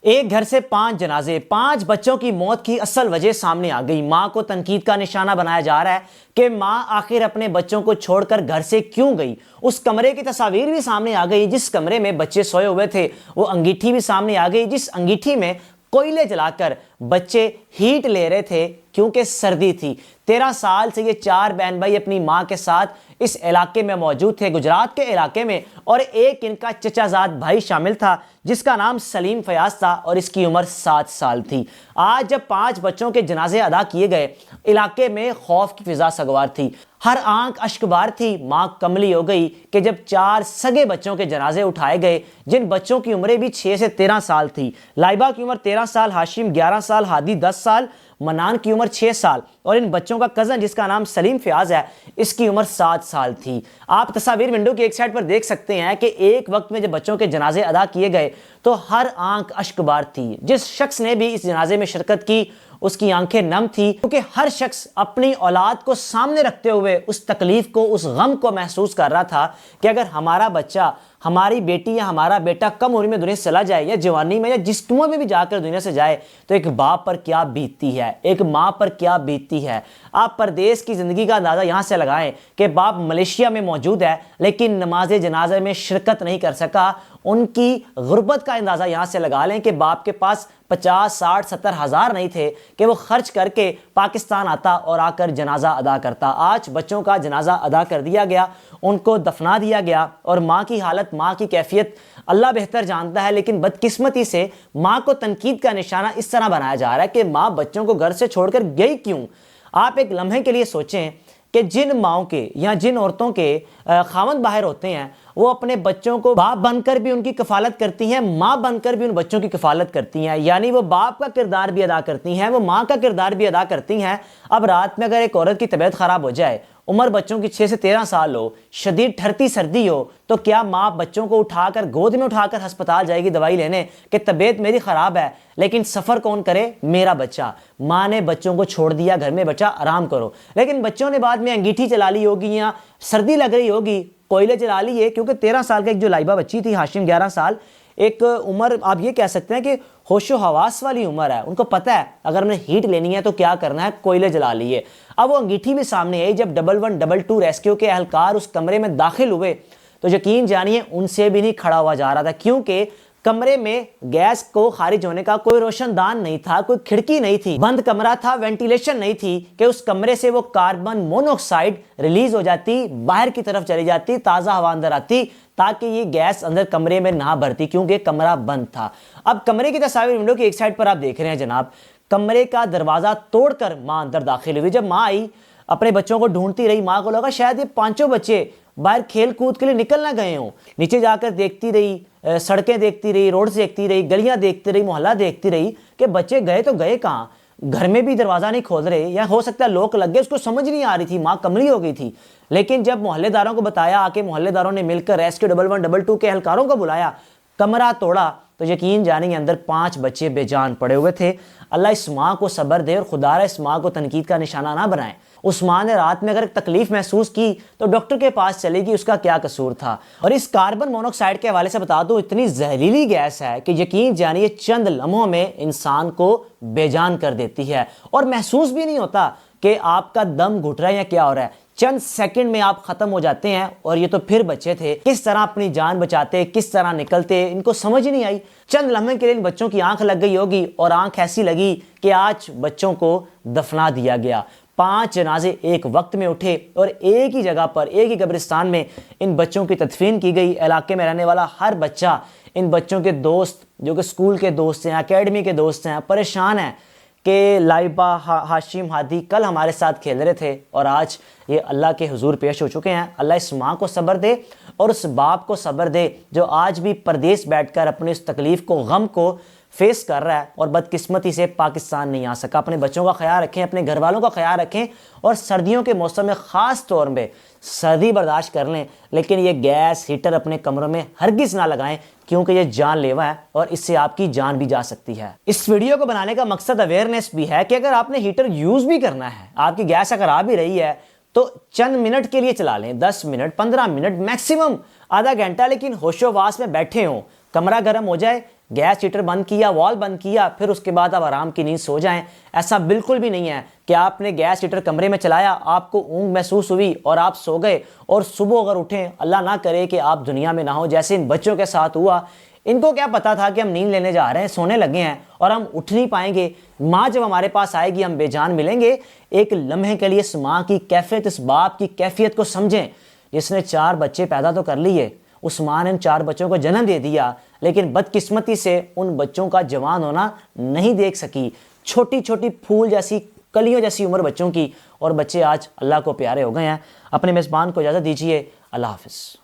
ایک گھر سے 5 جنازے، 5 بچوں کی موت کی اصل وجہ سامنے آ گئی۔ ماں کو تنقید کا نشانہ بنایا جا رہا ہے کہ ماں آخر اپنے بچوں کو چھوڑ کر گھر سے کیوں گئی۔ اس کمرے کی تصاویر بھی سامنے آ گئی جس کمرے میں بچے سوئے ہوئے تھے، وہ انگیٹھی بھی سامنے آ گئی جس انگیٹھی میں کوئلے جلا کر بچے ہیٹ لے رہے تھے کیونکہ سردی تھی۔ 13 سال سے یہ 4 بہن بھائی اپنی ماں کے ساتھ اس علاقے میں موجود تھے، گجرات کے علاقے میں، اور ایک ان کا چچا زاد بھائی شامل تھا جس کا نام سلیم فیاض تھا اور اس کی عمر 7 سال تھی۔ آج جب 5 بچوں کے جنازے ادا کیے گئے، علاقے میں خوف کی فضا سگوار تھی، ہر آنکھ اشک بار تھی۔ ماں کملی ہو گئی کہ جب 4 سگے بچوں کے جنازے اٹھائے گئے جن بچوں کی عمریں بھی 6 سے 13 سال تھی۔ لائبہ کی عمر 13 سال، ہاشم 11 سال، ہادی 10 سال، منان کی عمر 6 سال اور ان بچوں کا کزن جس کا نام سلیم فیاض ہے اس کی عمر 7 سال تھی۔ آپ تصاویر ونڈو کی ایک سائڈ پر دیکھ سکتے ہیں کہ ایک وقت میں جب بچوں کے جنازے ادا کیے گئے تو ہر آنکھ اشک بار تھی۔ جس شخص نے بھی اس جنازے میں شرکت کی اس کی آنکھیں نم تھی، کیونکہ ہر شخص اپنی اولاد کو سامنے رکھتے ہوئے اس تکلیف کو، اس غم کو محسوس کر رہا تھا کہ اگر ہمارا بچہ، ہماری بیٹی یا ہمارا بیٹا کم عمر میں دنیا سے چلا جائے یا جوانی میں یا جس عمر میں بھی جا کر دنیا سے جائے تو ایک باپ پر کیا بیتتی ہے، ایک ماں پر کیا بیتتی ہے۔ آپ پردیس کی زندگی کا اندازہ یہاں سے لگائیں کہ باپ ملیشیا میں موجود ہے لیکن نماز جنازہ میں شرکت نہیں کر سکا۔ ان کی غربت کا اندازہ یہاں سے لگا لیں کہ باپ کے پاس 50، 60، 70 ہزار نہیں تھے کہ وہ خرچ کر کے پاکستان آتا اور آ کر جنازہ ادا کرتا۔ آج بچوں کا جنازہ ادا کر دیا گیا، ان کو دفنا دیا گیا اور ماں کی حالت، ماں کی کیفیت اللہ بہتر جانتا ہے، لیکن بدقسمتی سے ماں کو تنقید کا نشانہ اس طرح بنایا جا رہا ہے کہ ماں بچوں کو گھر سے چھوڑ کر گئی کیوں۔ آپ ایک لمحے کے لیے سوچیں کہ جن ماؤں کے یا جن عورتوں کے خاوند باہر ہوتے ہیں وہ اپنے بچوں کو باپ بن کر بھی ان کی کفالت کرتی ہیں، ماں بن کر بھی ان بچوں کی کفالت کرتی ہیں، یعنی وہ باپ کا کردار بھی ادا کرتی ہیں، وہ ماں کا کردار بھی ادا کرتی ہیں۔ اب رات میں اگر ایک عورت کی طبیعت خراب ہو جائے، عمر بچوں کی 6 سے 13 سال ہو، شدید ٹھرتی سردی ہو، تو کیا ماں بچوں کو اٹھا کر گود میں اٹھا کر ہسپتال جائے گی دوائی لینے کہ طبیعت میری خراب ہے، لیکن سفر کون کرے؟ میرا بچہ۔ ماں نے بچوں کو چھوڑ دیا گھر میں، بچہ آرام کرو، لیکن بچوں نے بعد میں انگیٹھی چلا لی ہوگی یا سردی لگ رہی ہوگی، کوئلے چلا لیے، کیونکہ 13 سال کا ایک جو لائبہ بچی تھی، ہاشم 11 سال، ایک عمر آپ یہ کہہ سکتے ہیں کہ ہوش و حواس والی عمر ہے، ان کو پتہ ہے اگر ہمیں ہیٹ لینی ہے تو کیا کرنا ہے، کوئلے جلا لیے۔ اب وہ انگیٹھی بھی سامنے آئی جب 1112 ریسکیو کے اہلکار اس کمرے میں داخل ہوئے تو یقین جانیے ان سے بھی نہیں کھڑا ہوا جا رہا تھا، کیونکہ کمرے میں گیس کو خارج ہونے کا کوئی روشن دان نہیں تھا، کوئی کھڑکی نہیں تھی، بند کمرہ تھا، وینٹیلیشن نہیں تھی کہ اس کمرے سے وہ کاربن مونوکسائڈ ریلیز ہو جاتی، باہر کی طرف چلی جاتی، تازہ ہوا اندر آتی تاکہ یہ گیس اندر کمرے میں نہ بھرتی، کیونکہ کمرہ بند تھا۔ اب کمرے کی تصاویر ونڈو کی ایک سائڈ پر آپ دیکھ رہے ہیں جناب، کمرے کا دروازہ توڑ کر ماں اندر داخل ہوئی۔ جب ماں آئی اپنے بچوں کو ڈھونڈتی رہی، ماں کو لگا شاید یہ 5 بچے باہر کھیل کود کے لیے نکل نہ گئے ہوں، نیچے جا کر دیکھتی رہی، سڑکیں دیکھتی رہی، روڈ دیکھتی رہی، گلیاں دیکھتی رہی، محلہ دیکھتی رہی کہ بچے گئے تو گئے کہاں، گھر میں بھی دروازہ نہیں کھول رہے، یا ہو سکتا ہے لوک لگ گئے، اس کو سمجھ نہیں آ رہی تھی، ماں کملی ہو گئی تھی۔ لیکن جب محلے داروں کو بتایا، آ کے محلے داروں نے مل کر ریسکیو 1112 کے اہلکاروں کو بلایا، کمرہ توڑا تو یقین جانیں اندر 5 بچے بے جان پڑے ہوئے تھے۔ اللہ اس ماں کو صبر دے اور خدا را اس ماں کو تنقید کا نشانہ نہ بنائے۔ اس ماں نے رات میں اگر تکلیف محسوس کی تو ڈاکٹر کے پاس چلے گی، اس کا کیا قصور تھا۔ اور اس کاربن مونوکسائڈ کے حوالے سے بتا دوں اتنی زہریلی گیس ہے کہ یقین جانیے چند لمحوں میں انسان کو بے جان کر دیتی ہے اور محسوس بھی نہیں ہوتا کہ آپ کا دم گھٹ رہا ہے یا کیا ہو رہا ہے، چند سیکنڈ میں آپ ختم ہو جاتے ہیں۔ اور یہ تو پھر بچے تھے، کس طرح اپنی جان بچاتے، کس طرح نکلتے، ان کو سمجھ نہیں آئی۔ چند لمحے کے لیے ان بچوں کی آنکھ لگ گئی ہوگی اور آنکھ ایسی لگی کہ آج بچوں کو دفنا دیا گیا۔ 5 جنازے ایک وقت میں اٹھے اور ایک ہی جگہ پر، ایک ہی قبرستان میں ان بچوں کی تدفین کی گئی۔ علاقے میں رہنے والا ہر بچہ، ان بچوں کے دوست جو کہ اسکول کے دوست ہیں، اکیڈمی کے دوست ہیں، پریشان ہیں کہ لائبہ، ہاشم، ہادی کل ہمارے ساتھ کھیل رہے تھے اور آج یہ اللہ کے حضور پیش ہو چکے ہیں۔ اللہ اس ماں کو صبر دے اور اس باپ کو صبر دے جو آج بھی پردیس بیٹھ کر اپنی اس تکلیف کو، غم کو فیس کر رہا ہے اور بدقسمتی سے پاکستان نہیں آ سکا۔ اپنے بچوں کا خیال رکھیں، اپنے گھر والوں کا خیال رکھیں اور سردیوں کے موسم میں خاص طور پہ سردی برداشت کر لیں، لیکن یہ گیس ہیٹر اپنے کمروں میں ہرگز نہ لگائیں کیونکہ یہ جان لیوا ہے اور اس سے آپ کی جان بھی جا سکتی ہے۔ اس ویڈیو کو بنانے کا مقصد اویئرنیس بھی ہے کہ اگر آپ نے ہیٹر یوز بھی کرنا ہے، آپ کی گیس اگر آ بھی رہی ہے تو چند منٹ کے لیے چلا لیں، 10 منٹ، 15 منٹ، میکسیمم آدھا گھنٹہ، لیکن ہوش و واس میں بیٹھے ہوں، کمرہ گرم ہو جائے، گیس ہیٹر بند کیا، وال بند کیا، پھر اس کے بعد آپ آرام کی نیند سو جائیں. ایسا بالکل بھی نہیں ہے کہ آپ نے گیس ہیٹر کمرے میں چلایا، آپ کو اونگ محسوس ہوئی اور آپ سو گئے، اور صبح اگر اٹھیں، اللہ نہ کرے کہ آپ دنیا میں نہ ہو جیسے ان بچوں کے ساتھ ہوا. ان کو کیا پتا تھا کہ ہم نیند لینے جا رہے ہیں، سونے لگے ہیں اور ہم اٹھ نہیں پائیں گے. ماں جب ہمارے پاس آئے گی ہم بے جان ملیں گے. ایک لمحے کے لیے اس ماں کی کیفیت، اس باپ کی کیفیت کو سمجھیں جس نے 4 بچے پیدا تو کر لیے. اس ماں نے ان 4 بچوں کو جنم دے دیا، لیکن بدقسمتی سے ان بچوں کا جوان ہونا نہیں دیکھ سکی. چھوٹی چھوٹی پھول جیسی، کلیوں جیسی عمر بچوں کی، اور بچے آج اللہ کو پیارے ہو گئے ہیں. اپنے میزبان کو اجازت دیجیے. اللہ حافظ.